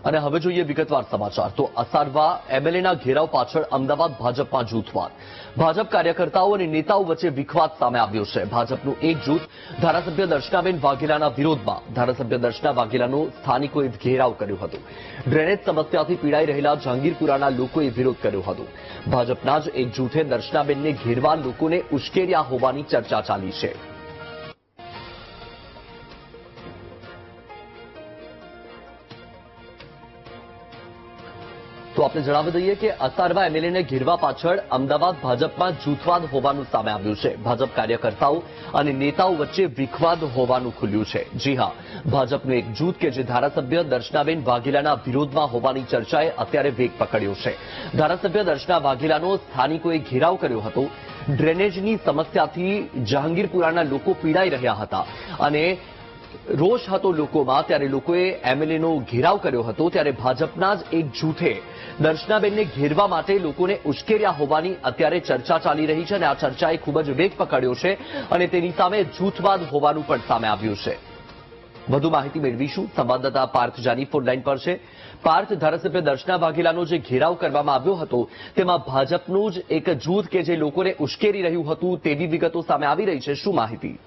અને હવે જોઈએ વિગતવાર સમાચાર તો અસારવા એમએલએના ઘેરાવ પાછળ અમદાવાદ ભાજપમાં જૂથવાદ ભાજપ કાર્યકર્તાઓ અને નેતાઓ વચ્ચે વિખવાદ સામે આવ્યો છે ભાજપનું એક જૂથ ધારાસભ્ય દર્શનાબેન વાઘેલાના વિરોધમાં ધારાસભ્ય દર્શના વાઘેલાનો સ્થાનિકોએ ઘેરાવ કર્યો હતો ડ્રેનેજ સમસ્યાથી પીડાઈ રહેલા જહાંગીરપુરાના લોકોએ વિરોધ કર્યો હતો ભાજપના જ એક જૂથે દર્શનાબેનને ઘેરવા લોકોને ઉશ્કેર્યા હોવાની ચર્ચા ચાલી છે તો આપણે જણાવી દઈએ કે અસારવા એમએલએને ઘેરવા પાછળ અમદાવાદ ભાજપમાં જૂથવાદ હોવાનું સામે આવ્યું છે ભાજપ કાર્યકર્તાઓ અને નેતાઓ વચ્ચે વિખવાદ હોવાનું ખુલ્યું છે જી હા ભાજપનું એક જૂથ કે જે ધારાસભ્ય દર્શનાબેન વાઘેલાના વિરોધમાં હોવાની ચર્ચાએ અત્યારે વેગ પકડ્યો છે ધારાસભ્ય દર્શના વાઘેલાનો સ્થાનિકોએ ઘેરાવ કર્યો હતો ડ્રેનેજની સમસ્યાથી જહાંગીરપુરાના લોકો પીડાઈ રહ્યા હતા અને રોષ હતો લોકોમાં ત્યારે લોકોએ એમએલએનો ઘેરાવ કર્યો હતો ત્યારે ભાજપના જ એક જૂથે દર્શનાબેનને ઘેરવા માટે લોકોને ઉશ્કેર્યા હોવાની અત્યારે ચર્ચા ચાલી રહી છે અને આ ચર્ચાએ ખૂબ જ વેગ પકડ્યો છે અને તેની સામે જૂથવાદ હોવાનું પણ સામે આવ્યું છે વધુ માહિતી મેળવીશું સંવાદદાતા પાર્થ જાની ફોન લાઈન પર છે પાર્થ ધારાસભ્ય દર્શના વાઘેલાનો જે ઘેરાવ કરવામાં આવ્યો હતો તેમાં ભાજપનું જ એક જૂથ કે જે લોકોને ઉશ્કેરી રહ્યું હતું તેવી વિગતો સામે આવી રહી છે શું માહિતી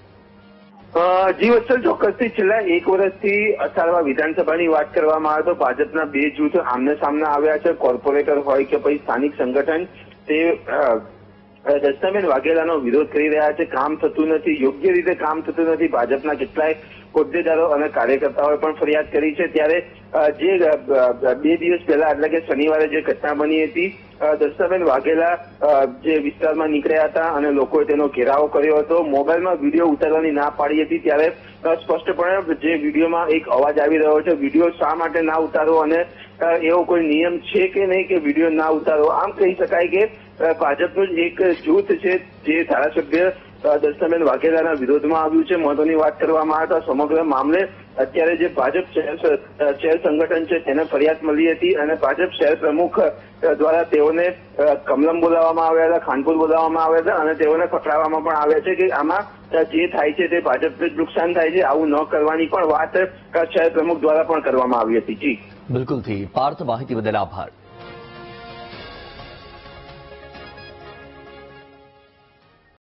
જી વત્સલ ચોક્કસથી છેલ્લા એક વર્ષથી અસારવા વિધાનસભાની વાત કરવામાં આવે તો ભાજપના બે જૂથ આમને સામને આવ્યા છે કોર્પોરેટર હોય કે પછી સ્થાનિક સંગઠન તે દર્શનાબેન વાઘેલાનો વિરોધ કરી રહ્યા છે કામ થતું નથી યોગ્ય રીતે કામ થતું નથી ભાજપના કેટલાય હોદ્દેદારો અને કાર્યકર્તાઓએ પણ ફરિયાદ કરી છે ત્યારે જે 2 દિવસ પહેલા એટલે કે શનિવારે જે ઘટના બની હતી દર્શનાબેન વાઘેલા જે વિસ્તારમાં નીકળ્યા હતા અને લોકોએ તેનો ઘેરાવો કર્યો હતો મોબાઈલમાં વિડીયો ઉતારવાની ના પાડી હતી ત્યારે સ્પષ્ટપણે જે વિડીયોમાં એક અવાજ આવી રહ્યો છે વિડીયો શા માટે ના ઉતારવો અને એવો કોઈ નિયમ છે કે નહીં કે વિડીયો ના ઉતારવો આમ કહી શકાય કે ભાજપનું જ એક જૂથ છે જે ધારાસભ્ય દર્શનાબેન વાઘેલાના વિરોધમાં આવ્યું છે મહત્વની વાત કરવામાં આવે તો સમગ્ર મામલે અત્યારે જે ભાજપ શહેર સંગઠન છે તેને ફરિયાદ મળી હતી અને ભાજપ શહેર પ્રમુખ દ્વારા તેઓને કમલમ બોલાવવામાં આવ્યા હતા ખાનપુર બોલાવવામાં આવ્યા હતા અને તેઓને પકડાવવામાં પણ આવ્યા છે કે આમાં જે થાય છે તે ભાજપને જ નુકસાન થાય છે આવું ન કરવાની પણ વાત શહેર પ્રમુખ દ્વારા પણ કરવામાં આવી હતી જી બિલકુલ થી પાર્થ માહિતી બદલ આભાર